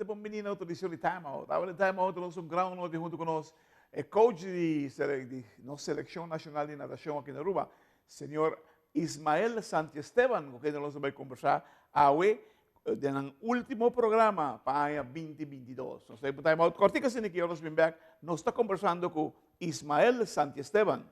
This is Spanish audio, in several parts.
Finalmente poi menino autorizzazione di timeout. Aveva il timeout, lo un ground note junto con nos. E coach di no selección nacional de natación aquí en Aruba, señor Ismael Santiesteban, con quien nos vai conversar hoy del último programa para 2022. Nos está timeout cortica sin que yo nos ven back. Nos está conversando con Ismael Santiesteban.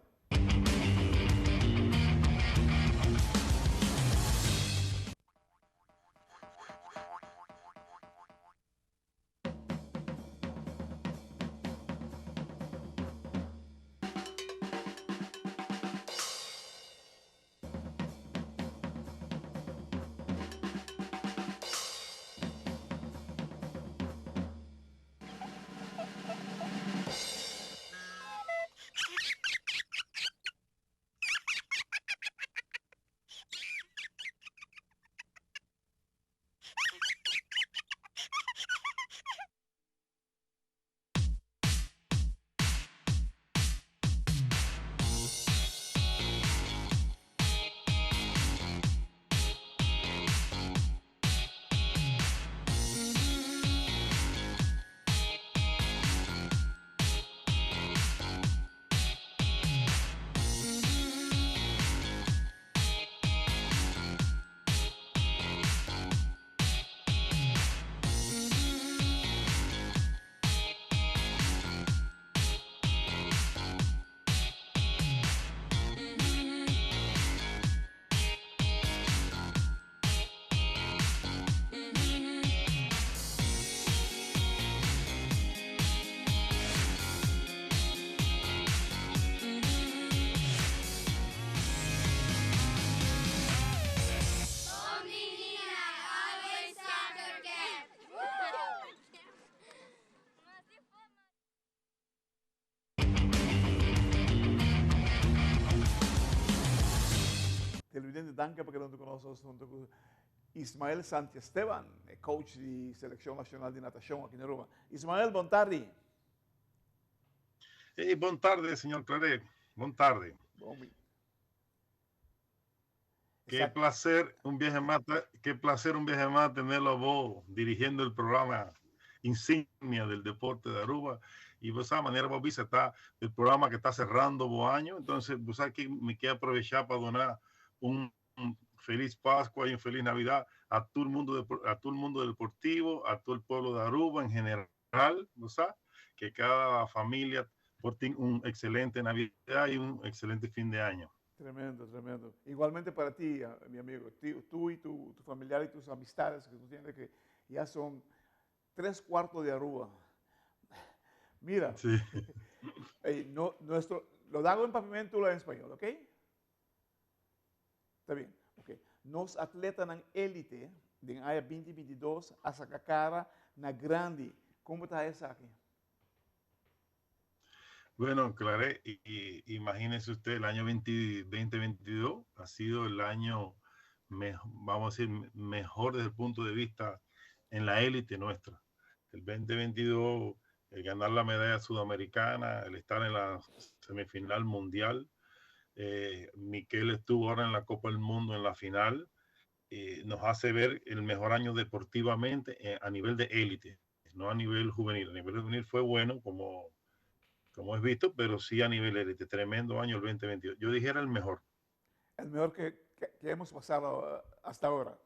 Televidente, danke porque nos conocemos junto con Ismael Santiesteban, coach de selección nacional de natación aquí en Aruba. Ismael, buon tardi. Buon tarde, señor Claret. Buon tarde. Qué placer un viaje más, tenerlo a vos dirigiendo el programa insignia del deporte de Aruba. Y de esa manera vos viste está el programa que está cerrando vos año. Entonces, vos sabes que me quiero aprovechar para donar un feliz Pascua y un feliz Navidad a todo el mundo, a todo el mundo deportivo, a todo el pueblo de Aruba en general, ¿no sabes? Que cada familia porten un excelente Navidad y un excelente fin de año. Tremendo, tremendo. Igualmente para ti, mi amigo, tú y tu familiar y tus amistades que tú tienes que ya son 3/4 de Aruba. Mira, sí. No, lo hago en pavimento o en español, ¿ok? Está bien, ok. Nos atletas en élite de año 2022 a sacar cara na grande. ¿Cómo está esa aquí? Bueno, Claret, imagínese usted, el año 2022 ha sido el año, vamos a decir, mejor desde el punto de vista en la élite nuestra. El 2022, el ganar la medalla sudamericana, el estar en la semifinal mundial. Miquel estuvo ahora en la Copa del Mundo en la final. Nos hace ver el mejor año deportivamente a nivel de élite, no a nivel juvenil. A nivel juvenil fue bueno, como es visto, pero sí a nivel élite. Tremendo año el 2022. Yo dijera el mejor. El mejor que hemos pasado hasta ahora.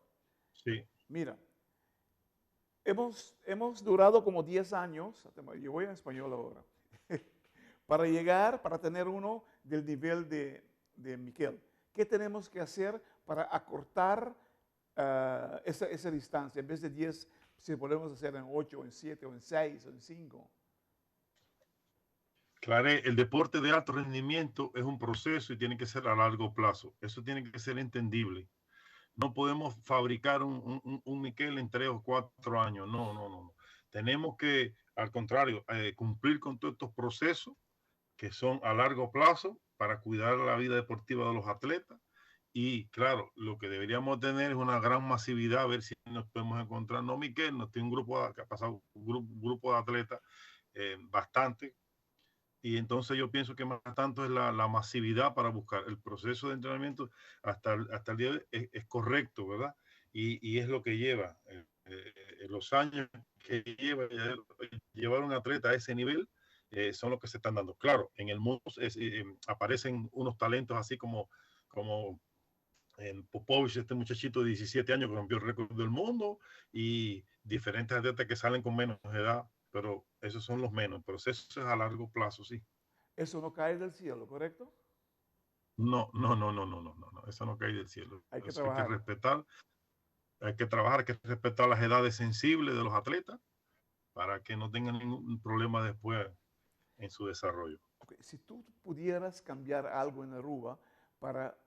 Sí. Mira, hemos durado como 10 años, yo voy en español ahora, para llegar, para tener uno del nivel de Miquel. ¿Qué tenemos que hacer para acortar esa distancia? En vez de 10, si podemos hacer en 8, en 7, o en 6, o en 5. Claro, el deporte de alto rendimiento es un proceso y tiene que ser a largo plazo. Eso tiene que ser entendible. No podemos fabricar un Miquel en 3 o 4 años. No. Tenemos que, al contrario, cumplir con todos estos procesos que son a largo plazo para cuidar la vida deportiva de los atletas. Y claro, lo que deberíamos tener es una gran masividad, a ver si nos podemos encontrar. No, Miquel, no tiene un grupo que ha pasado, un grupo de atletas bastante. Y entonces yo pienso que más tanto es la masividad para buscar el proceso de entrenamiento hasta el día de hoy es correcto, ¿verdad? Y es lo que lleva. los años que llevar un atleta a ese nivel son los que se están dando. Claro, en el mundo aparecen unos talentos así como en Popovich, este muchachito de 17 años que rompió el récord del mundo, y diferentes atletas que salen con menos edad, pero esos son los menos. El proceso es a largo plazo, sí. Eso no cae del cielo, ¿correcto? No, no, no, no, no, no, no, no, eso no cae del cielo. Hay que Eso hay que trabajar. respetar, hay que trabajar, hay que respetar las edades sensibles de los atletas para que no tengan ningún problema después en su desarrollo. Okay. Si tú pudieras cambiar algo en Aruba para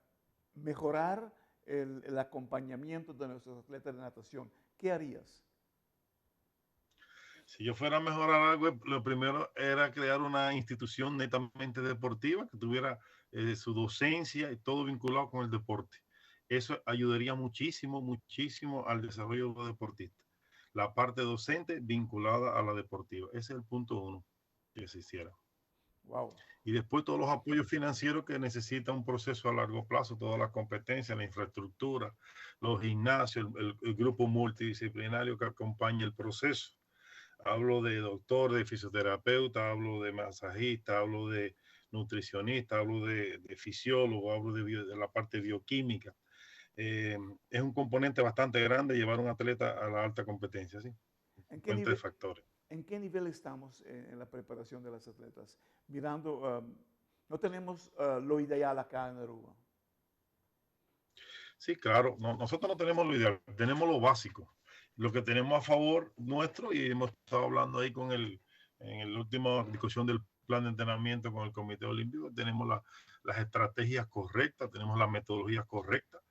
mejorar el acompañamiento de nuestros atletas de natación, ¿qué harías? Si yo fuera a mejorar algo, lo primero era crear una institución netamente deportiva que tuviera su docencia y todo vinculado con el deporte. Eso ayudaría muchísimo, muchísimo al desarrollo de los deportistas. La parte docente vinculada a la deportiva. Ese es el punto uno que se hiciera. Wow. Y después todos los apoyos financieros que necesita un proceso a largo plazo, todas las competencias, la infraestructura, los gimnasios, el grupo multidisciplinario que acompaña el proceso. Hablo de doctor, de fisioterapeuta, hablo de masajista, hablo de nutricionista, hablo de fisiólogo, hablo de la parte bioquímica. Es un componente bastante grande llevar a un atleta a la alta competencia, ¿sí? ¿En qué Cuenta de nivel, factores. ¿En qué nivel estamos en la preparación de las atletas? Mirando, no tenemos lo ideal acá en Aruba. Sí, claro, no, nosotros no tenemos lo ideal, tenemos lo básico. Lo que tenemos a favor nuestro, y hemos estado hablando ahí en la última discusión del plan de entrenamiento con el Comité Olímpico, tenemos las estrategias correctas, tenemos las metodologías correctas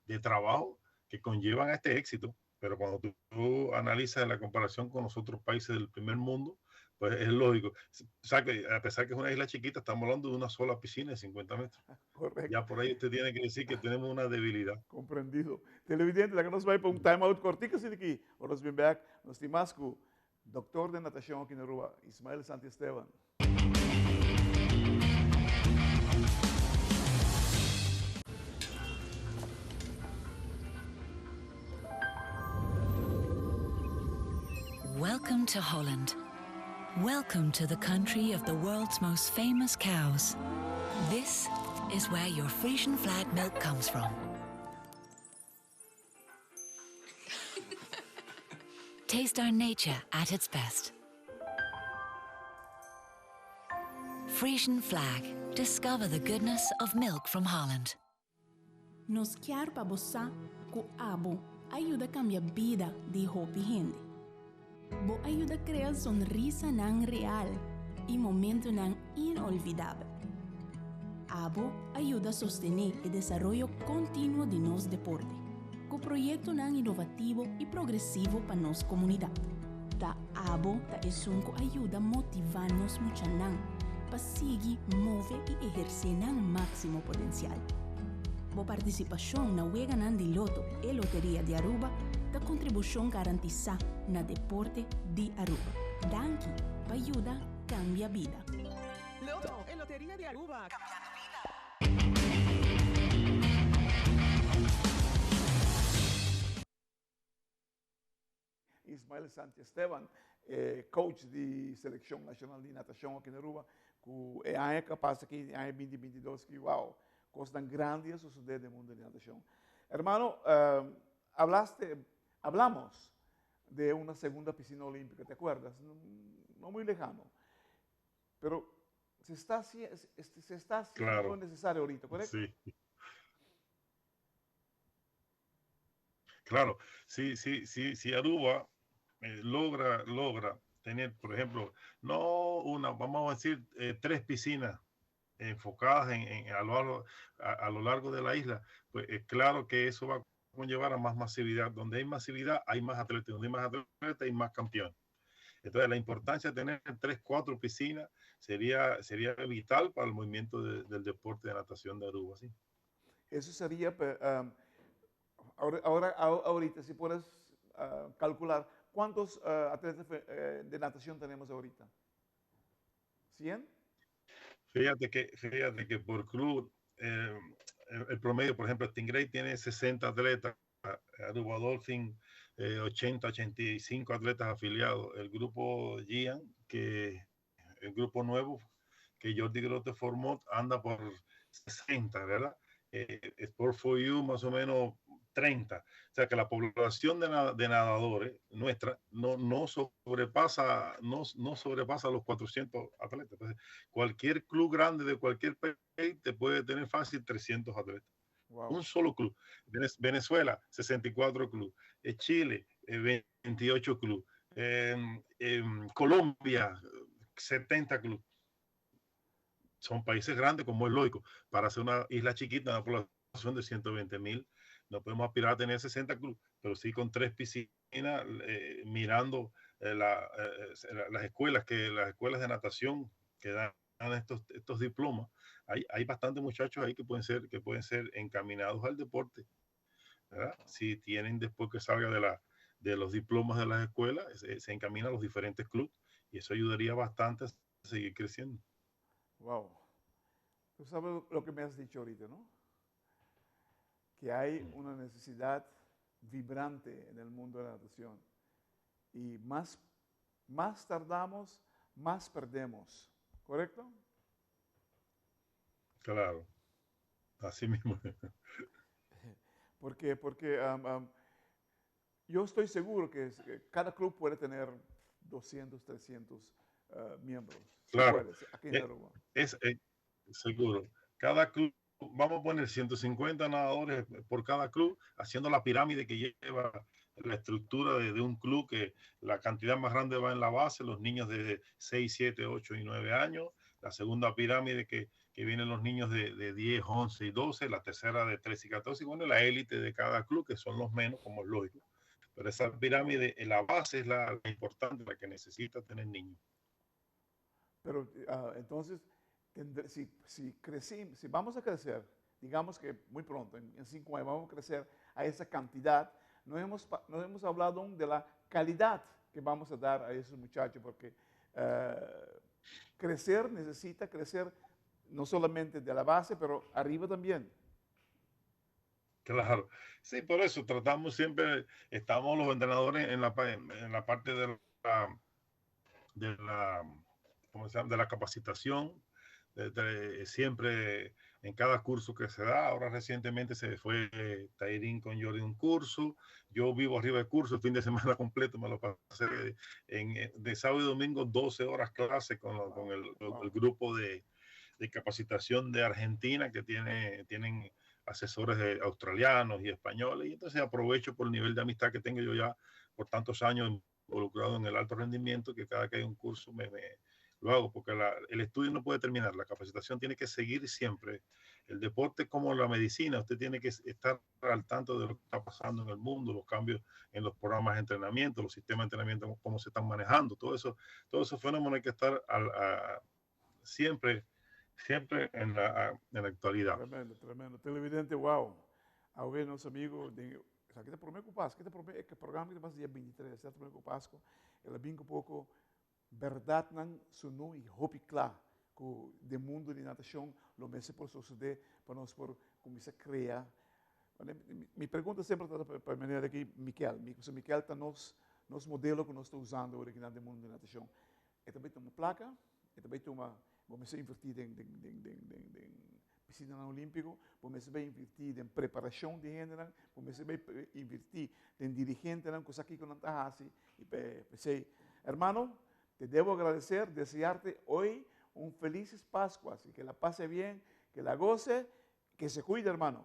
de trabajo que conllevan a este éxito. Pero cuando tú analizas la comparación con los otros países del primer mundo, pues es lógico. O sea, que a pesar que es una isla chiquita, estamos hablando de una sola piscina de 50 metros. Correcto. Ya por ahí usted tiene que decir que tenemos una debilidad. Comprendido. Televidente, la que nos vai para um time-out cortico assim daqui. Nós vem back, nós temos com o doutor de natação aqui na Aruba, Ismael Santiesteban. Welcome to Holland. Welcome to the country of the world's most famous cows. This is where your Frisian flag milk comes from. Taste our nature at its best. Frisian flag. Discover the goodness of milk from Holland. Nos quer para boçar que abo ajuda a cambiar a vida de roupa e gente. Bo ajuda a criar sonrisa não real e momento não inolvidável. Abo ajuda a sostener o desenvolvimento contínuo de nosso deporte, com projeto não inovativo e progressivo para nossa comunidade. Da Abo da Esunco ajuda a motivar-nos muito para seguir, mover e exercer o máximo potencial. Bo participação na Wega de Loto e Loteria de Aruba da contribuição garantizada na deporte de Aruba. Danke, para ajudar cambia vida. Loto e Loteria de Aruba. Ismael Santiesteban, coach de seleção nacional de natação aqui na Aruba, que é capaz aqui em 2022 que, wow, coisas tão grandes suceder no mundo de natação. Hermano, hablamos de una segunda piscina olímpica, ¿te acuerdas? No muy lejano. Pero se está haciendo Claro. necesario ahorita, ¿correcto? Sí. Claro, sí, Aruba logra tener, por ejemplo, no una, vamos a decir, 3 piscinas enfocadas a lo largo de la isla, pues es claro que eso va a conllevar a más masividad. Donde hay masividad, hay más atletas. Donde hay más atletas, hay más campeones. Entonces, la importancia de tener 3, 4 piscinas sería vital para el movimiento del deporte de natación de Aruba, ¿sí? Eso sería, ahorita, si puedes calcular, ¿cuántos atletas de natación tenemos ahorita? ¿100? Fíjate que por club, el promedio, por ejemplo, Stingray tiene 60 atletas, Aruba Dolphin, 80, 85 atletas afiliados. El grupo Gian, que el grupo nuevo que Jordi Grote formó, anda por 60, ¿verdad? Sport for You más o menos 30. O sea que la población de nadadores nuestra no sobrepasa los 400 atletas. Entonces, cualquier club grande de cualquier país te puede tener fácil 300 atletas. Wow. Un solo club. Venezuela, 64 clubes. Chile, 28 clubes. Colombia, 70 clubes. Son países grandes, como es lógico. Para ser una isla chiquita, una población de 120,000, no podemos aspirar a tener 60 clubes, pero sí con 3 piscinas, mirando las escuelas de natación que dan estos diplomas. Hay bastantes muchachos ahí que pueden ser encaminados al deporte, ¿verdad? Si tienen, después que salga de los diplomas de las escuelas, se encaminan a los diferentes clubes, y eso ayudaría bastante a seguir creciendo. Wow. Tú sabes lo que me has dicho ahorita, ¿no? Que hay una necesidad vibrante en el mundo de la natación. Y más tardamos, más perdemos. ¿Correcto? Claro. Así mismo. Porque yo estoy seguro que cada club puede tener 200, 300 miembros. Claro. Aquí en Aruba. Es seguro. Cada club, vamos a poner 150 nadadores por cada club, haciendo la pirámide que lleva la estructura de un club, que la cantidad más grande va en la base, los niños de 6, 7, 8 y 9 años. La segunda pirámide que vienen los niños de 10, 11 y 12, la tercera de 13 y 14, y bueno, la élite de cada club, que son los menos, como es lógico. Pero esa pirámide, en la base es la importante, la que necesita tener niños. Pero entonces, si vamos a crecer, digamos que muy pronto, en 5 años, vamos a crecer a esa cantidad, no hemos hablado aún de la calidad que vamos a dar a esos muchachos, porque crecer necesita crecer no solamente de la base, pero arriba también. Claro, sí, por eso tratamos siempre, estamos los entrenadores en la parte ¿cómo se llama?, de la capacitación, siempre en cada curso que se da. Ahora recientemente se fue Tairín con Jordi un curso, yo vivo arriba del curso, el fin de semana completo me lo pasé de sábado y domingo, 12 horas clase con el grupo de capacitación de Argentina, que tienen asesores australianos y españoles, y entonces aprovecho por el nivel de amistad que tengo yo ya por tantos años involucrado en el alto rendimiento, que cada que hay un curso lo hago, porque el estudio no puede terminar, la capacitación tiene que seguir siempre. El deporte es como la medicina, usted tiene que estar al tanto de lo que está pasando en el mundo, los cambios en los programas de entrenamiento, los sistemas de entrenamiento, cómo se están manejando, todos esos fenómenos hay que estar siempre en la actualidad. Tremendo. Televidente, wow. Ahora nos amigos, aqui está prometo Pasco, que o programa que passa dia 23, está prometo Pasco, ela bem um pouco verdade não sunu e hopi clar, que do mundo de natação, lo mesmo por suceder para nós por começar a criar. Me pergunta sempre para a maneira que Miquel está nos modelo que nós estamos usando aqui no mundo de natação. E também tem uma placa, e também tem vamos a invertir em piscina olímpico, vamos a invertir em preparação de gente, vamos a invertir em dirigente, coisa que não está assim. E pensei, hermano, te debo agradecer, desearte hoy un felices Pascuas y que la pase bien, que la goce, que se cuide, hermano.